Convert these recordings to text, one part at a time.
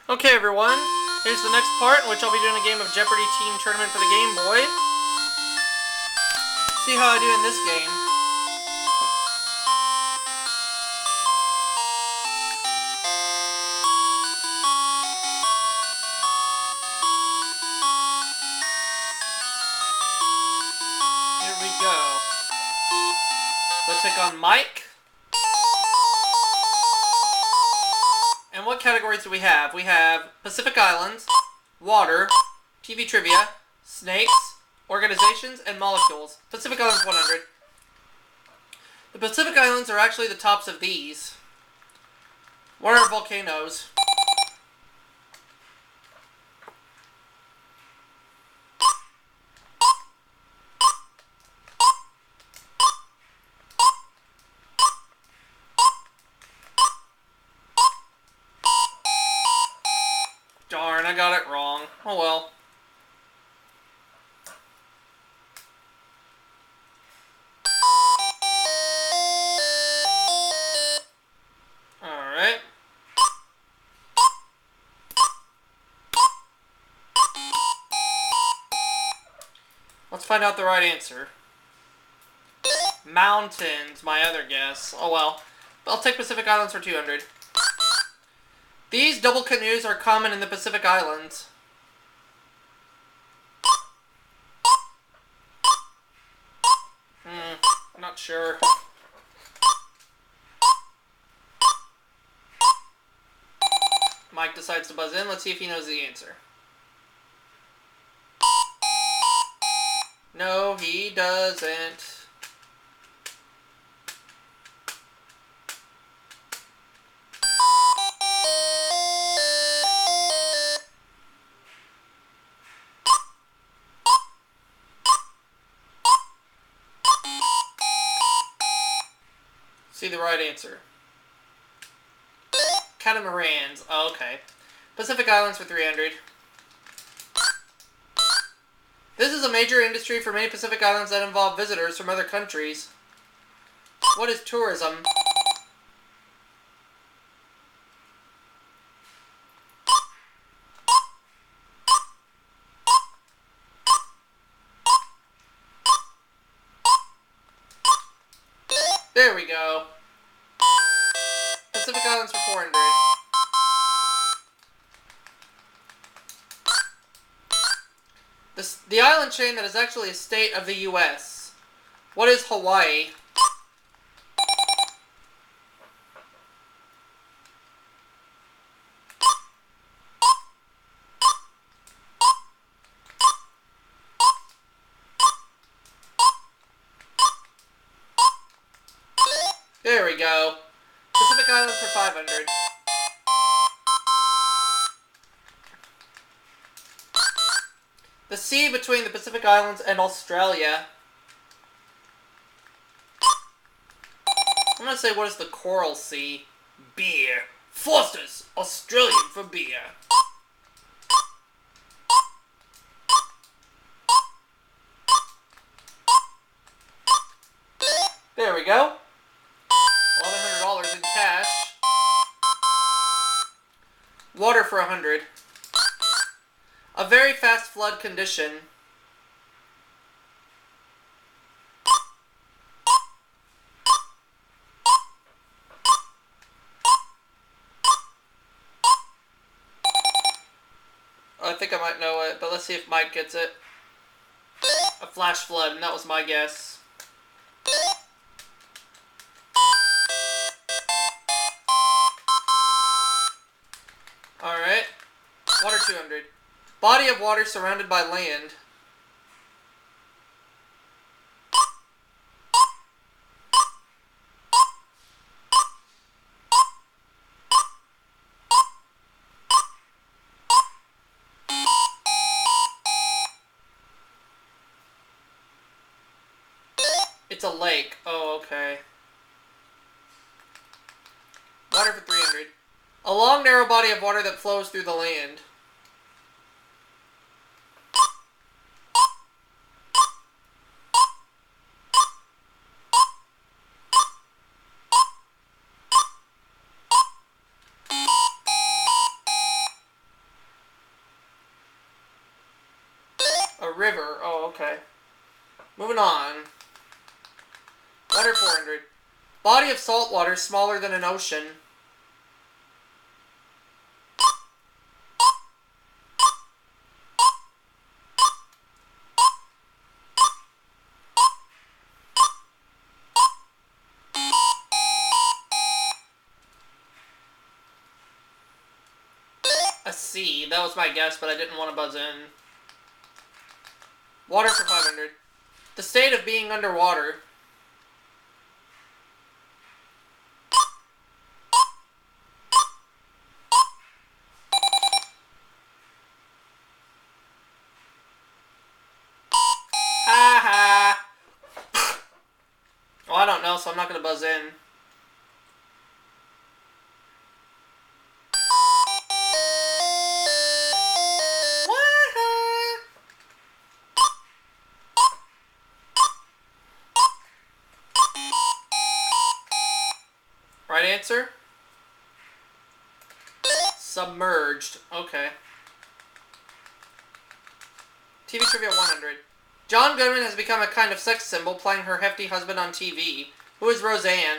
Okay, everyone. Here's the next part in which I'll be doing a game of Jeopardy Team Tournament for the Game Boy. See how I do in this game. Here we go. Let's take on Mike. And what categories do we have? We have Pacific Islands, water, TV trivia, snakes, organizations, and molecules. Pacific Islands 100. The Pacific Islands are actually the tops of these. What are volcanoes? Darn, I got it wrong. Oh well. Alright. Let's find out the right answer. Mountains, my other guess. Oh well. I'll take Pacific Islands for 200. These double canoes are common in the Pacific Islands. I'm not sure. Mike decides to buzz in. Let's see if he knows the answer. No, he doesn't. See the right answer. Catamarans. Oh, okay. Pacific Islands for 300. This is a major industry for many Pacific Islands that involve visitors from other countries. What is tourism? There we go. Pacific Islands for 400. The island chain that is actually a state of the U.S. What is Hawaii? There we go. Pacific Islands for 500. The sea between the Pacific Islands and Australia. I'm going to say, what is the Coral Sea? Beer. Foster's, Australian for beer. There we go. $1,100 in cash. Water for 100. A very fast flood condition. I think I might know it, but let's see if Mike gets it. A flash flood, and that was my guess. Alright. Water 200. Body of water surrounded by land. It's a lake. Oh, okay. Water for 300. A long, narrow body of water that flows through the land. A river. Oh, okay. Moving on. Water 400. Body of salt water smaller than an ocean. A sea. That was my guess, but I didn't want to buzz in. Water for 500. The state of being underwater. Ha ha! Well, I don't know, so I'm not going to buzz in. Right answer? Submerged. Okay. TV Trivia 100. John Goodman has become a kind of sex symbol, playing her hefty husband on TV. Who is Roseanne?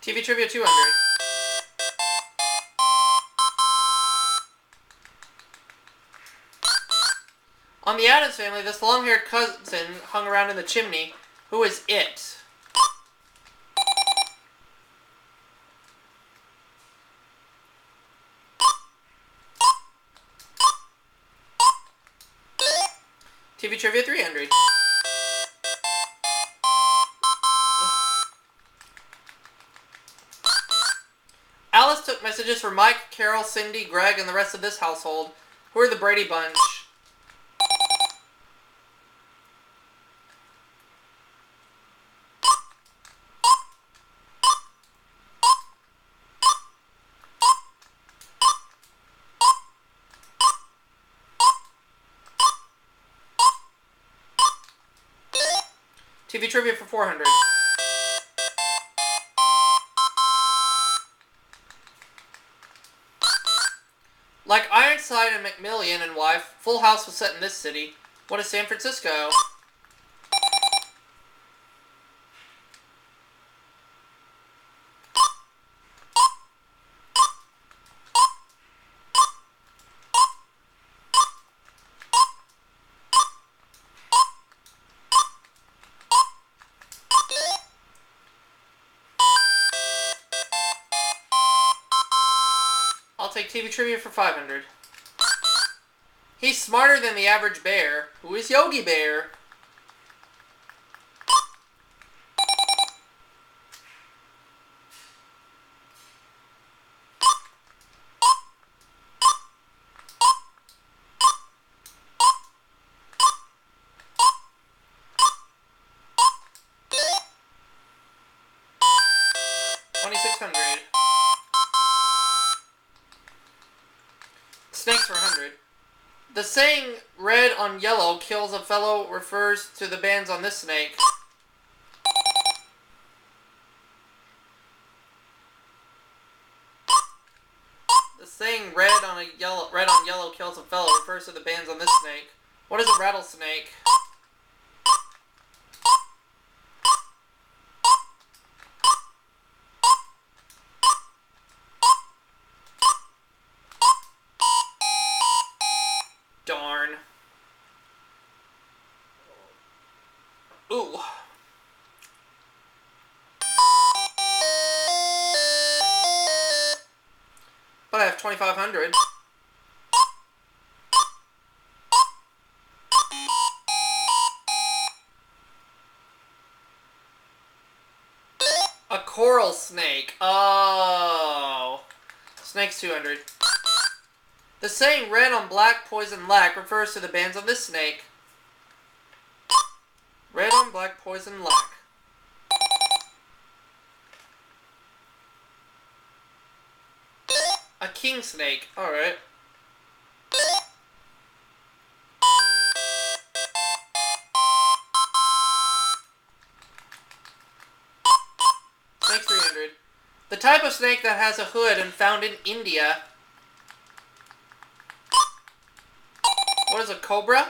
TV Trivia 200. On the Addams Family, this long-haired cousin hung around in the chimney. Who is it? TV Trivia 300. Alice took messages for Mike, Carol, Cindy, Greg, and the rest of this household. Who are the Brady Bunch? TV Trivia for 400. Like Ironside and McMillian and wife, Full House was set in this city. What is San Francisco? I'll take TV Trivia for 500. He's smarter than the average bear. Who is Yogi Bear? Snakes for 100. The saying, red on yellow kills a fellow, refers to the bands on this snake. The saying, red on yellow kills a fellow, refers to the bands on this snake. What is a rattlesnake? Darn. Ooh. But I have 2,500. A coral snake. Oh. Snake's 200. The saying, red on black, poison lack, refers to the bands on this snake. Red on black, poison lack. A king snake. Alright. type of snake that has a hood and found in India. What is a cobra?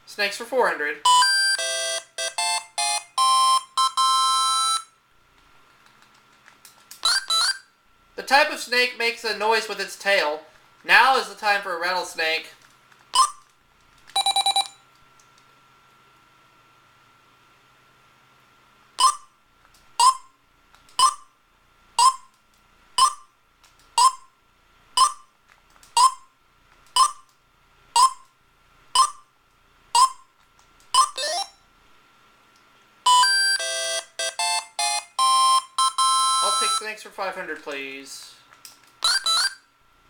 Snakes for 400. The type of snake makes a noise with its tail. Now is the time for a rattlesnake. I'll take snakes for 500, please.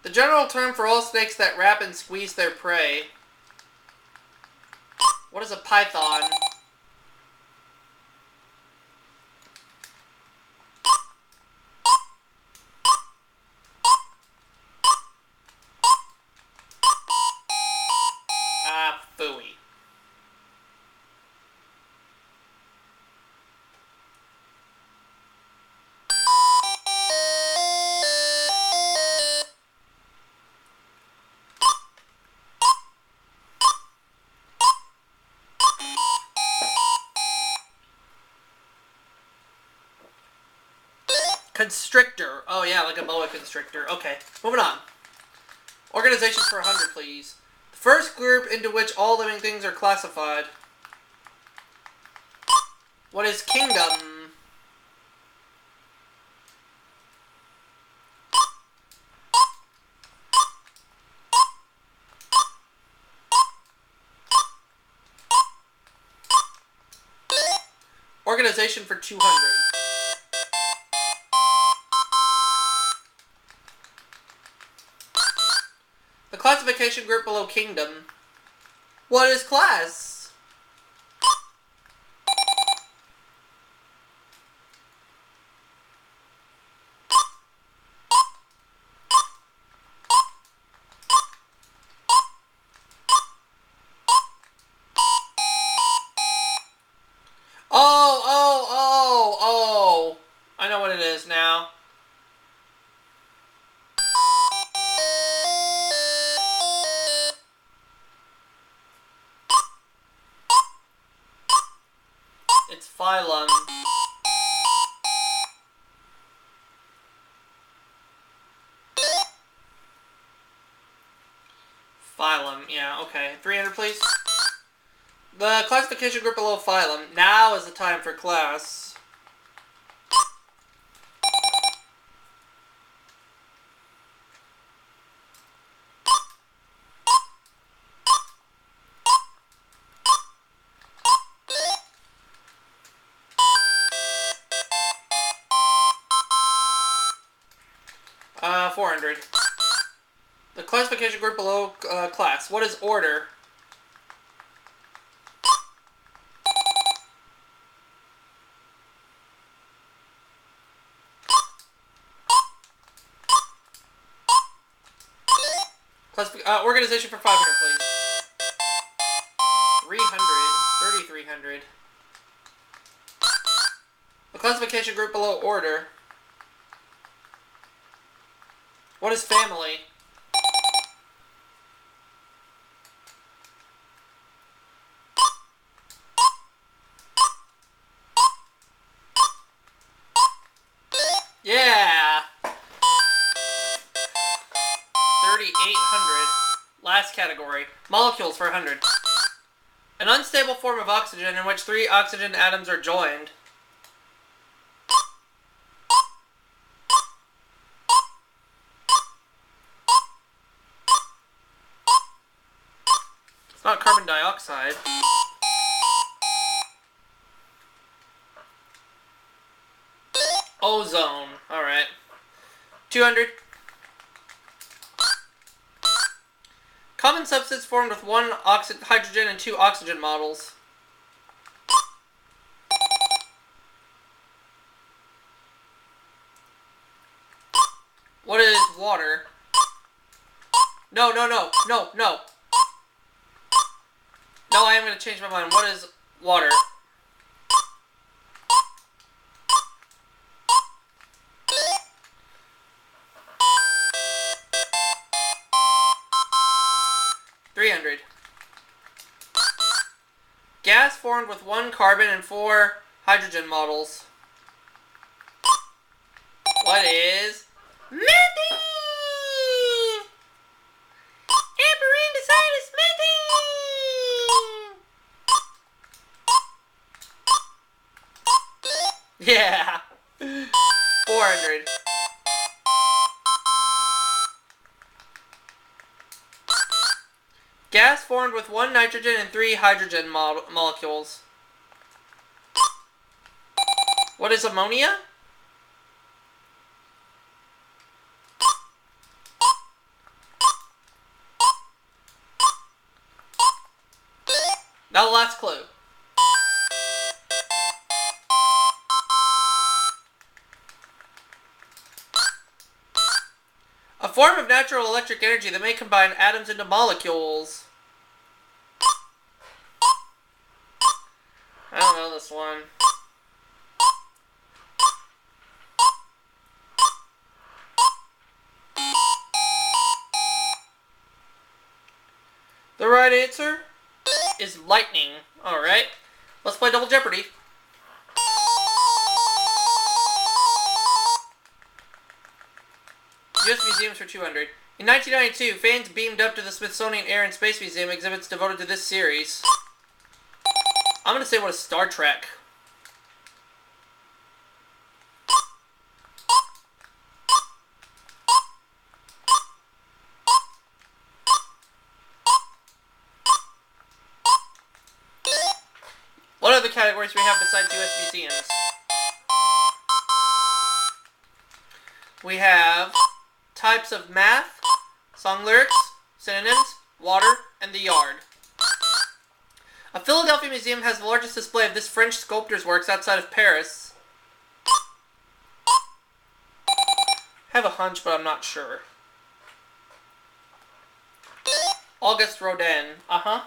The general term for all snakes that wrap and squeeze their prey. What is a python? Ah, phooey. Constrictor. Oh yeah, like a boa constrictor. Okay, moving on. Organizations for 100, please. The first group into which all living things are classified. What is kingdom? Organization for 200. The classification group below kingdom. What is class? Oh! I know what it is now. It's phylum. Phylum, yeah, okay. 300, please. The classification group below phylum. Now is the time for class. Uh, 400. The classification group below class. What is order? Organization for 500, please. 300. 3,300. The classification group below order. What is family? Yeah! 3,800. Last category. Molecules for 100. An unstable form of oxygen in which 3 oxygen atoms are joined. It's not carbon dioxide. Ozone. Alright. 200. Common substance formed with 1 hydrogen and 2 oxygen models. What is water? No. No, I am going to change my mind. What is water? $300. Gas formed with 1 carbon and 4 hydrogen models. What is methane? Aberrant is methane. Yeah. 400. Gas formed with 1 nitrogen and 3 hydrogen molecules. What is ammonia? Now the last clue. A form of natural electric energy that may combine atoms into molecules. I don't know this one. The right answer is lightning. Alright, let's play Double Jeopardy. US Museums for 200. In 1992, fans beamed up to the Smithsonian Air and Space Museum exhibits devoted to this series. I'm going to say what is Star Trek. What other categories do we have besides US Museums? We have types of math, song lyrics, synonyms, water, and the yard. A Philadelphia museum has the largest display of this French sculptor's works outside of Paris. I have a hunch, but I'm not sure. Auguste Rodin. Uh-huh.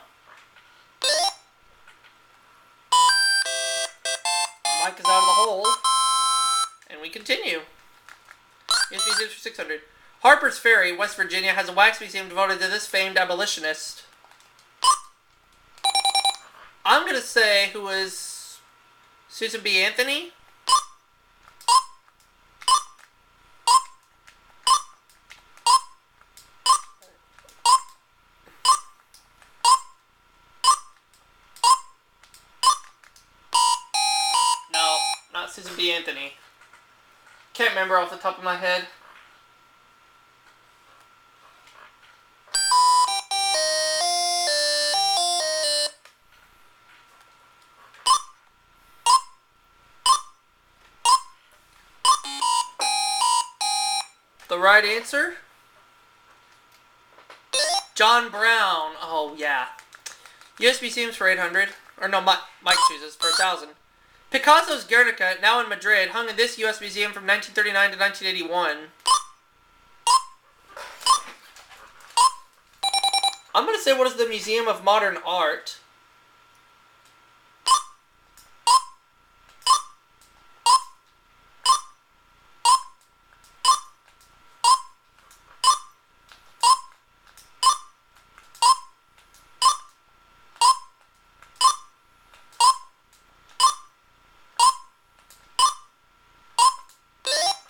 Mike is out of the hole. And we continue. Yes, museums for 600. Harper's Ferry, West Virginia, has a wax museum devoted to this famed abolitionist. I'm going to say who is Susan B. Anthony. No, not Susan B. Anthony. Can't remember off the top of my head. The right answer? John Brown. Oh, yeah. US Museums for 800. Or no, Mike chooses for 1,000. Picasso's Guernica, now in Madrid, hung in this US museum from 1939 to 1981. I'm going to say what is the Museum of Modern Art?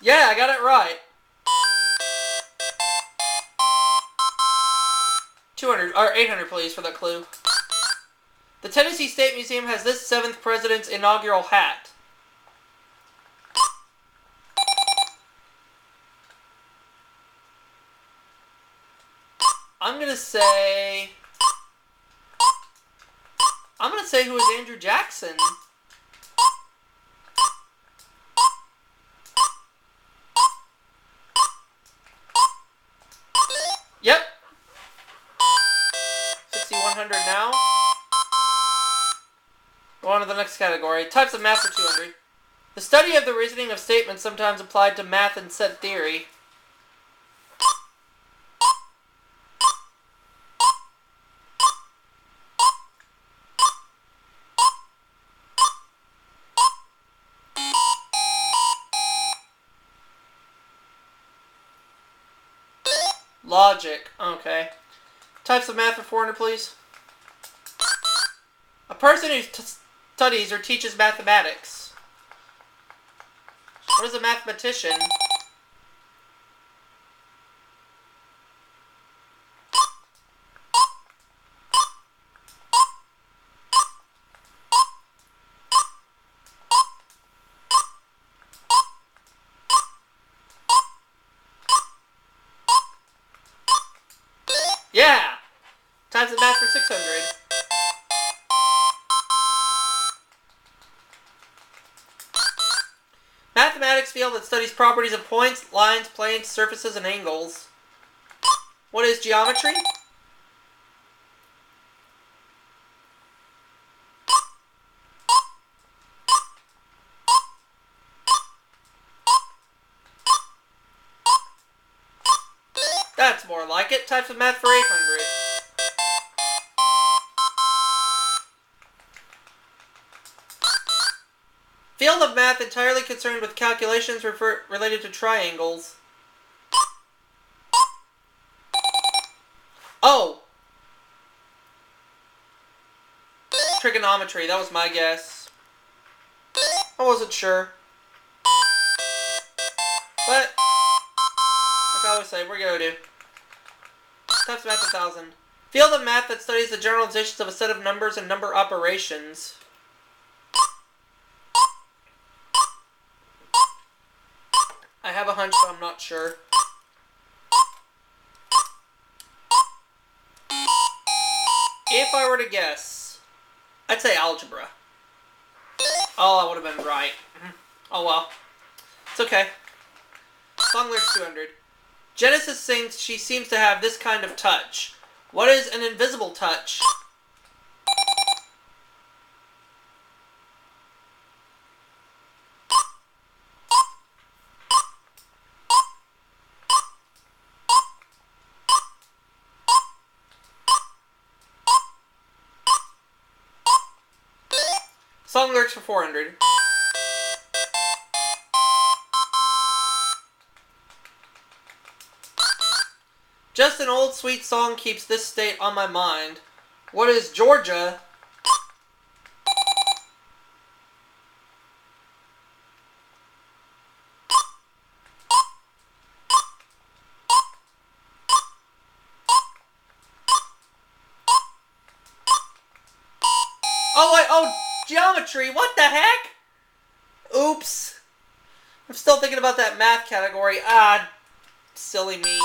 Yeah, I got it right. 200 or 800, please, for that clue. The Tennessee State Museum has this 7th president's inaugural hat. I'm gonna say who is Andrew Jackson. Yep. 6,100 now. Go on to the next category. Types of math for 200. The study of the reasoning of statements sometimes applied to math and set theory. Logic. Okay. Types of math for 400, please. A person who studies or teaches mathematics. What is a mathematician? Yeah! Types of math for 600. Mathematics field that studies properties of points, lines, planes, surfaces, and angles. What is geometry? That's more like it. Types of math for 800. Field of math entirely concerned with calculations related to triangles. Oh! Trigonometry, that was my guess. I wasn't sure. But, like I always say, we're gonna do. Types of math 1000. Field of math that studies the generalizations of a set of numbers and number operations. I have a hunch, but I'm not sure. If I were to guess, I'd say algebra. Oh, I would have been right. Oh well. It's okay. Song lyrics 200. Genesis sings she seems to have this kind of touch. What is an invisible touch? Song lyrics for 400. Just an old sweet song keeps this state on my mind. What is Georgia? Oh wait, oh, geometry, what the heck? Oops. I'm still thinking about that math category. Ah, silly me.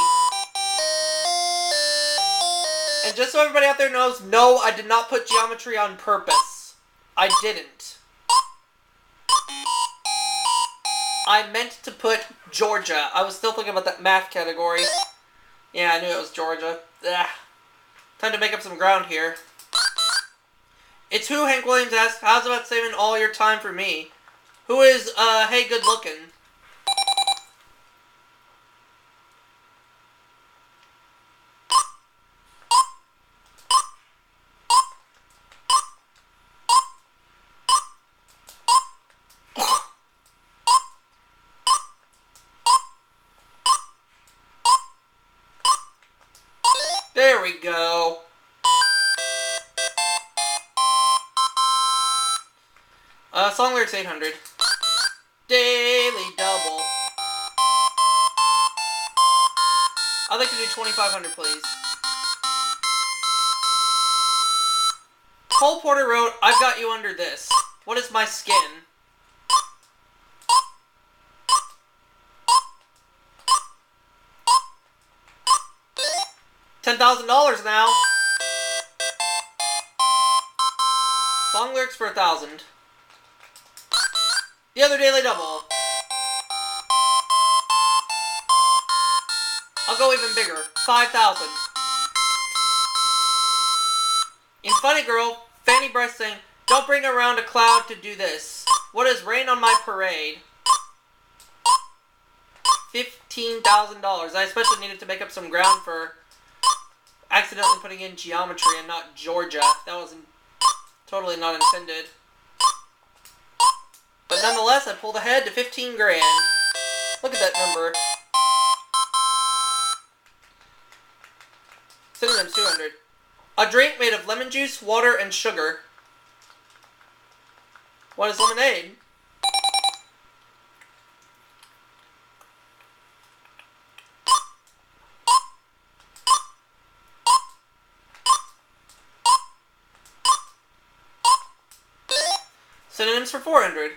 And just so everybody out there knows, no, I did not put geometry on purpose. I didn't. I meant to put Georgia. I was still thinking about that math category. Yeah, I knew it was Georgia. Ugh. Time to make up some ground here. It's who Hank Williams asks, how's about saving all your time for me? Who is, hey, good looking? There we go. Song lyrics 800. Daily double. I'd like to do 2500, please. Cole Porter wrote, I've got you under this. What is my skin? $10,000 now. Song lyrics for 1,000. The other daily double. I'll go even bigger. 5,000. In Funny Girl, Fanny Breast saying, don't bring around a cloud to do this. What is rain on my parade? $15,000. I especially needed to make up some ground for accidentally putting in geometry and not Georgia. That was totally not intended. But nonetheless, I pulled ahead to 15 grand. Look at that number. Synonyms 200. A drink made of lemon juice, water, and sugar. What is lemonade? Synonyms for 400.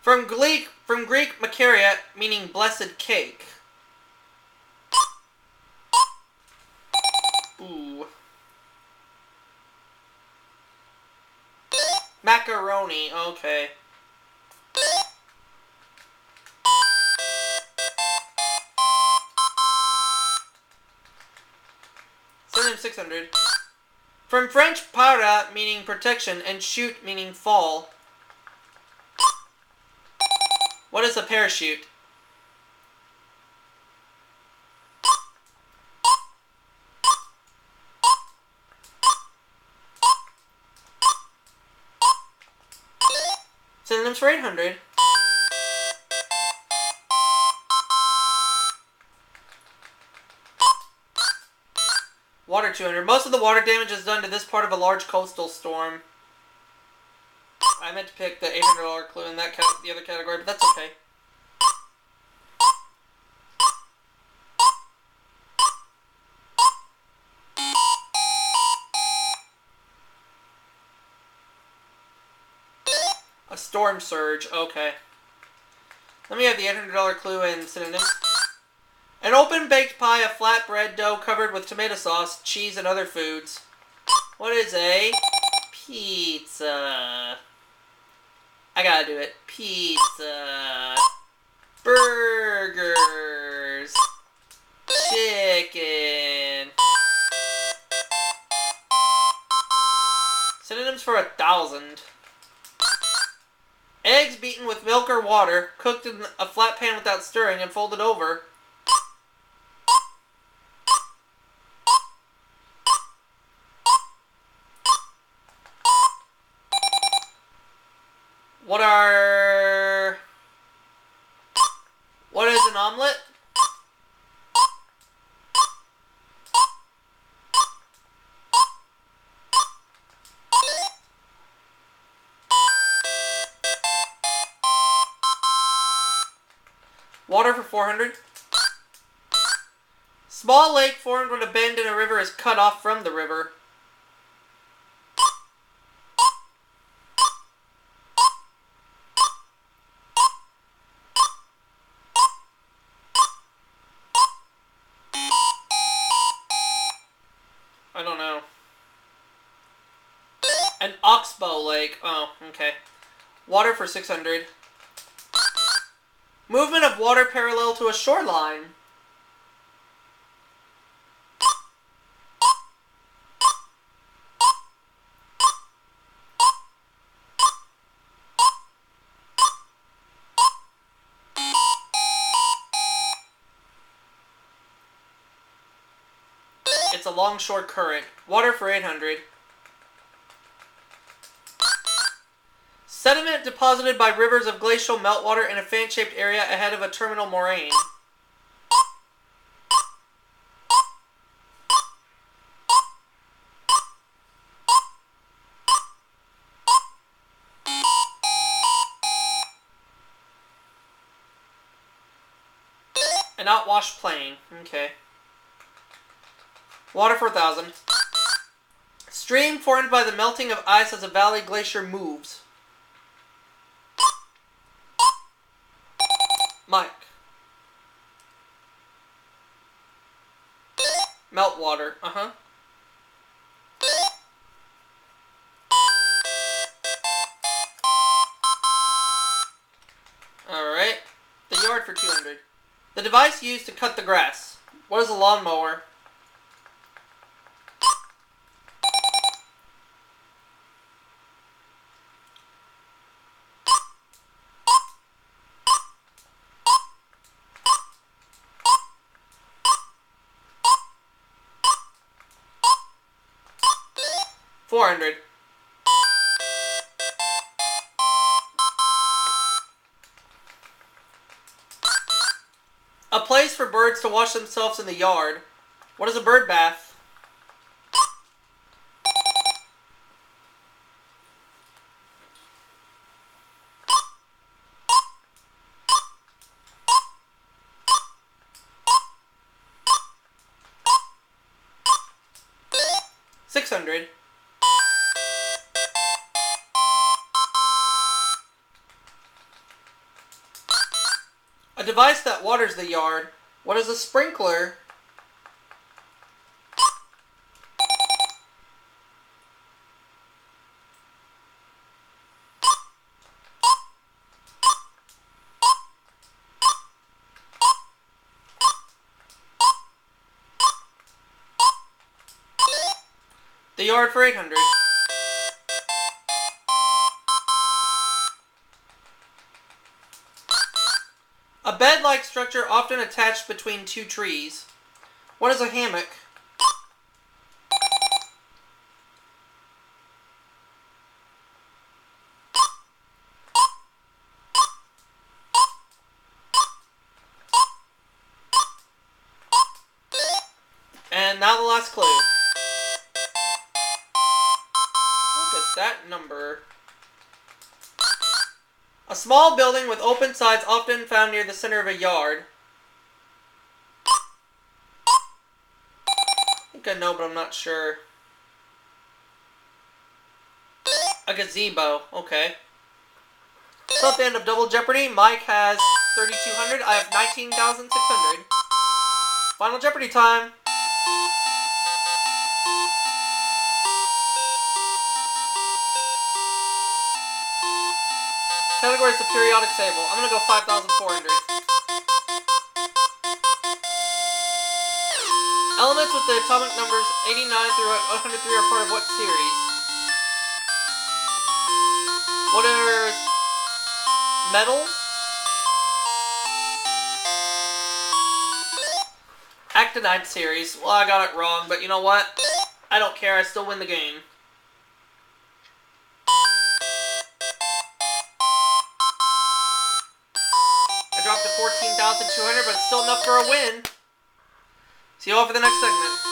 From Greek Makaria, meaning blessed cake. Ooh. Macaroni, okay. Synonym 600. From French, para, meaning protection, and chute, meaning fall. What is a parachute? Synonyms for 800. Water 200. Most of the water damage is done to this part of a large coastal storm. I meant to pick the $800 clue in that the other category, but that's okay. A storm surge, okay. Let me have the $800 clue in synonyms. An open baked pie of flat bread dough covered with tomato sauce, cheese, and other foods. What is a pizza? I gotta do it. Pizza. Burgers. Chicken. Synonyms for 1,000. Eggs beaten with milk or water, cooked in a flat pan without stirring, and folded over. What is an omelet? Water for 400. Small lake formed when a bend in a river is cut off from the river. I don't know. An oxbow lake. Oh, okay. Water for 600. Movement of water parallel to a shoreline. It's a longshore current. Water for 800. Sediment deposited by rivers of glacial meltwater in a fan-shaped area ahead of a terminal moraine. An outwashed plain. Okay. Water for 1,000. Stream formed by the melting of ice as a valley glacier moves. Mike. Meltwater. Uh-huh. Alright. The yard for 200. The device used to cut the grass. What is a lawnmower? $400. birds to wash themselves in the yard. What is a bird bath? $600. A device that waters the yard. What is a sprinkler? The yard for $800. A bed-like structure often attached between two trees. What is a hammock? And now the last clue. Look at that number. A small building with open sides often found near the center of a yard. I think I know, but I'm not sure. A gazebo. Okay. So at the end of Double Jeopardy, Mike has 3,200. I have 19,600. Final Jeopardy time. Category is the periodic table. I'm going to go 5,400. Elements with the atomic numbers 89 through 103 are part of what series? What are metals? Actinide series. Well, I got it wrong, but you know what? I don't care. I still win the game. I dropped to 14,200, but it's still enough for a win. See you all for the next segment.